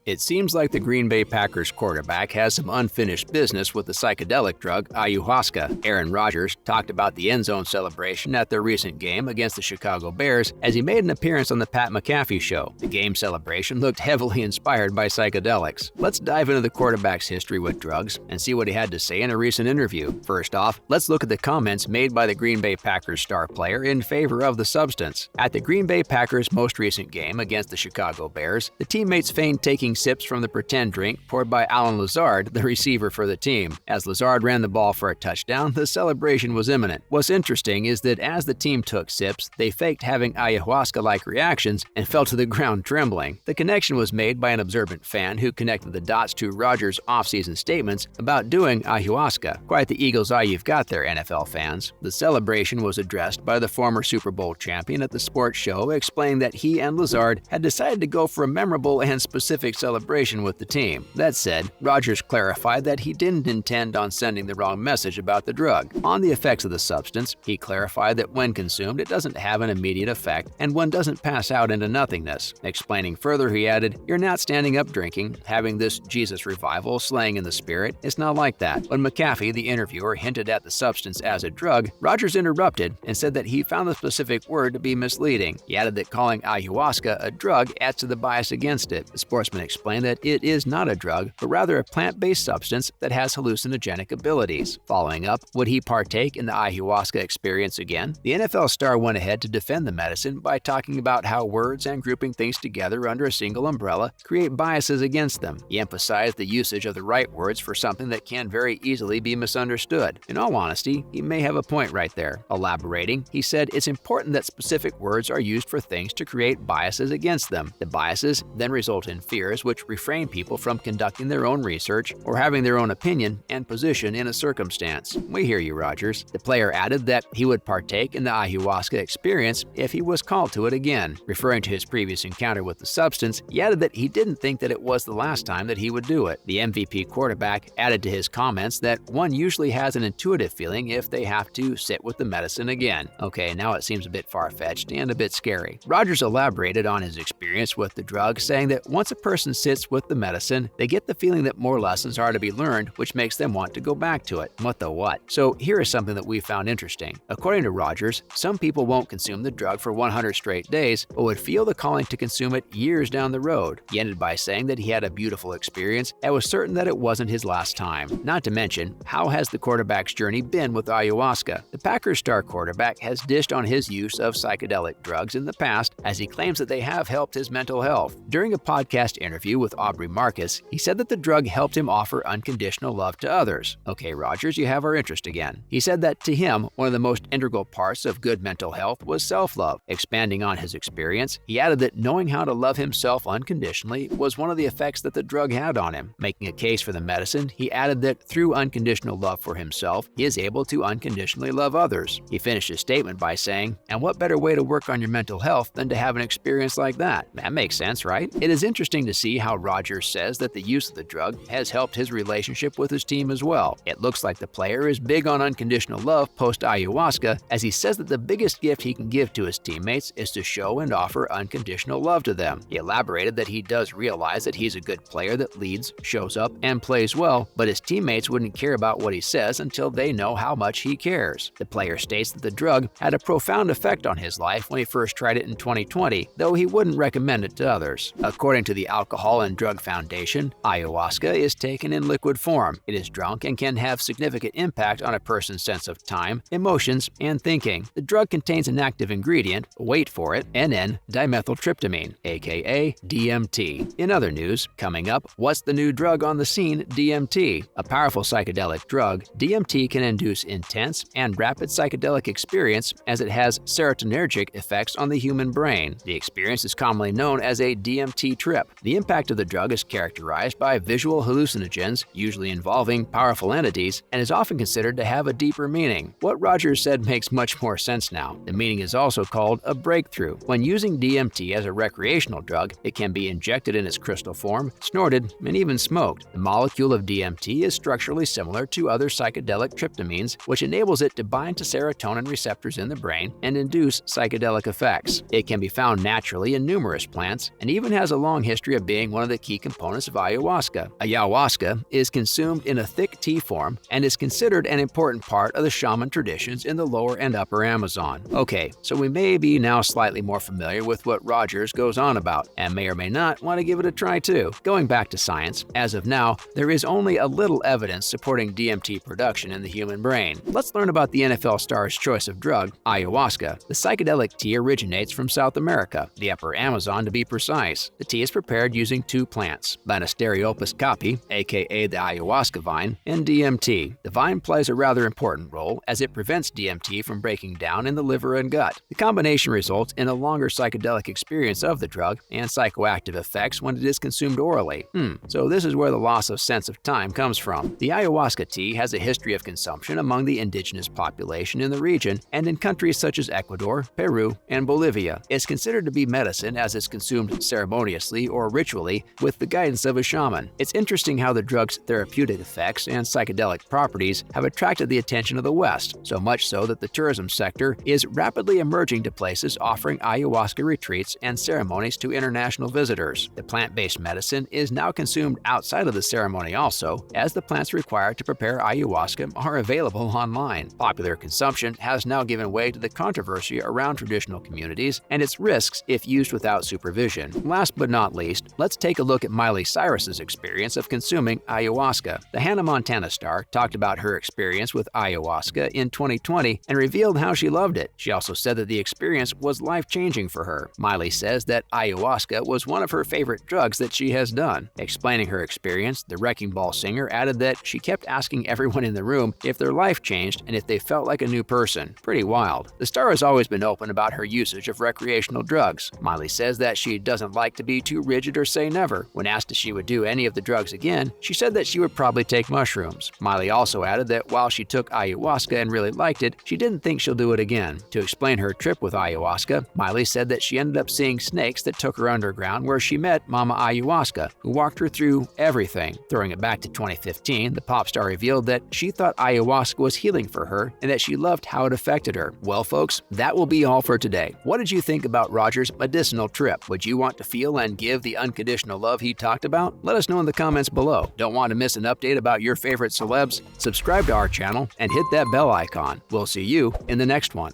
It seems like the Green Bay Packers quarterback has some unfinished business with the psychedelic drug ayahuasca. Aaron Rodgers talked about the end zone celebration at their recent game against the Chicago Bears as he made an appearance on the Pat McAfee Show. The game celebration looked heavily inspired by psychedelics. Let's dive into the quarterback's history with drugs and see what he had to say in a recent interview. First off, let's look at the comments made by the Green Bay Packers star player in favor of the substance. At the Green Bay Packers' most recent game against the Chicago Bears, the teammates feigned taking sips from the pretend drink poured by Allen Lazard, the receiver for the team. As Lazard ran the ball for a touchdown, the celebration was imminent. What's interesting is that as the team took sips, they faked having ayahuasca-like reactions and fell to the ground trembling. The connection was made by an observant fan who connected the dots to Rodgers' off-season statements about doing ayahuasca. Quite the eagle's eye you've got there, NFL fans. The celebration was addressed by the former Super Bowl champion at the sports show, explaining that he and Lazard had decided to go for a memorable and specific celebration with the team. That said, Rodgers clarified that he didn't intend on sending the wrong message about the drug. On the effects of the substance, he clarified that when consumed, it doesn't have an immediate effect and one doesn't pass out into nothingness. Explaining further, he added, "You're not standing up drinking, having this Jesus revival, slaying in the spirit. It's not like that." When McAfee, the interviewer, hinted at the substance as a drug, Rodgers interrupted and said that he found the specific word to be misleading. He added that calling ayahuasca a drug adds to the bias against it. The sportsman explained that it is not a drug, but rather a plant-based substance that has hallucinogenic abilities. Following up, would he partake in the ayahuasca experience again? The NFL star went ahead to defend the medicine by talking about how words and grouping things together under a single umbrella create biases against them. He emphasized the usage of the right words for something that can very easily be misunderstood. In all honesty, he may have a point right there. Elaborating, he said it's important that specific words are used for things to create biases against them. The biases then result in fears which refrain people from conducting their own research or having their own opinion and position in a circumstance. We hear you, Rodgers. The player added that he would partake in the ayahuasca experience if he was called to it again. Referring to his previous encounter with the substance, he added that he didn't think that it was the last time that he would do it. The MVP quarterback added to his comments that one usually has an intuitive feeling if they have to sit with the medicine again. Okay, now it seems a bit far-fetched and a bit scary. Rodgers elaborated on his experience with the drug, saying that once a person sits with the medicine, they get the feeling that more lessons are to be learned, which makes them want to go back to it. What the what? So here is something that we found interesting. According to Rodgers, some people won't consume the drug for 100 straight days, but would feel the calling to consume it years down the road. He ended by saying that he had a beautiful experience and was certain that it wasn't his last time. Not to mention, how has the quarterback's journey been with ayahuasca? The Packers star quarterback has dished on his use of psychedelic drugs in the past, as he claims that they have helped his mental health. During a podcast interview with Aubrey Marcus, he said that the drug helped him offer unconditional love to others. Okay, Rodgers, you have our interest again. He said that to him, one of the most integral parts of good mental health was self-love. Expanding on his experience, he added that knowing how to love himself unconditionally was one of the effects that the drug had on him. Making a case for the medicine, he added that through unconditional love for himself, he is able to unconditionally love others. He finished his statement by saying, "And what better way to work on your mental health than to have an experience like that?" That makes sense, right? It is interesting to see how Rodgers says that the use of the drug has helped his relationship with his team as well. It looks like the player is big on unconditional love post-ayahuasca, as he says that the biggest gift he can give to his teammates is to show and offer unconditional love to them. He elaborated that he does realize that he's a good player that leads, shows up, and plays well, but his teammates wouldn't care about what he says until they know how much he cares. The player states that the drug had a profound effect on his life when he first tried it in 2020, though he wouldn't recommend it to others. According to the Alcohol and Drug Foundation, ayahuasca is taken in liquid form. It is drunk and can have significant impact on a person's sense of time, emotions, and thinking. The drug contains an active ingredient, wait for it, N,N-dimethyltryptamine, aka DMT. In other news, coming up, what's the new drug on the scene, DMT? A powerful psychedelic drug, DMT can induce intense and rapid psychedelic experience as it has serotonergic effects on the human brain. The experience is commonly known as a DMT trip. The impact of the drug is characterized by visual hallucinogens, usually involving powerful entities, and is often considered to have a deeper meaning. What Rodgers said makes much more sense now. The meaning is also called a breakthrough. When using DMT as a recreational drug, it can be injected in its crystal form, snorted, and even smoked. The molecule of DMT is structurally similar to other psychedelic tryptamines, which enables it to bind to serotonin receptors in the brain and induce psychedelic effects. It can be found naturally in numerous plants and even has a long history of being being one of the key components of ayahuasca. Ayahuasca is consumed in a thick tea form and is considered an important part of the shaman traditions in the lower and upper Amazon. Okay, so we may be now slightly more familiar with what Rodgers goes on about, and may or may not want to give it a try too. Going back to science, as of now, there is only a little evidence supporting DMT production in the human brain. Let's learn about the NFL star's choice of drug, ayahuasca. The psychedelic tea originates from South America, the upper Amazon to be precise. The tea is prepared using two plants, Banisteriopus caapi, aka the ayahuasca vine, and DMT. The vine plays a rather important role as it prevents DMT from breaking down in the liver and gut. The combination results in a longer psychedelic experience of the drug and psychoactive effects when it is consumed orally. So this is where the loss of sense of time comes from. The ayahuasca tea has a history of consumption among the indigenous population in the region and in countries such as Ecuador, Peru, and Bolivia. It's considered to be medicine as it's consumed ceremoniously or ritually with the guidance of a shaman. It's interesting how the drug's therapeutic effects and psychedelic properties have attracted the attention of the West, so much so that the tourism sector is rapidly emerging to places offering ayahuasca retreats and ceremonies to international visitors. The plant-based medicine is now consumed outside of the ceremony also, as the plants required to prepare ayahuasca are available online. Popular consumption has now given way to the controversy around traditional communities and its risks if used without supervision. Last but not least, let's take a look at Miley Cyrus's experience of consuming ayahuasca. The Hannah Montana star talked about her experience with ayahuasca in 2020 and revealed how she loved it. She also said that the experience was life-changing for her. Miley says that ayahuasca was one of her favorite drugs that she has done. Explaining her experience, the Wrecking Ball singer added that she kept asking everyone in the room if their life changed and if they felt like a new person. Pretty wild. The star has always been open about her usage of recreational drugs. Miley says that she doesn't like to be too rigid or say never. When asked if she would do any of the drugs again, she said that she would probably take mushrooms. Miley also added that while she took ayahuasca and really liked it, she didn't think she'll do it again. To explain her trip with ayahuasca, Miley said that she ended up seeing snakes that took her underground where she met Mama Ayahuasca, who walked her through everything. Throwing it back to 2015, the pop star revealed that she thought ayahuasca was healing for her and that she loved how it affected her. Well, folks, that will be all for today. What did you think about Rodgers' medicinal trip? Would you want to feel and give the unconditional love he talked about? Let us know in the comments below. Don't want to miss an update about your favorite celebs? Subscribe to our channel and hit that bell icon. We'll see you in the next one.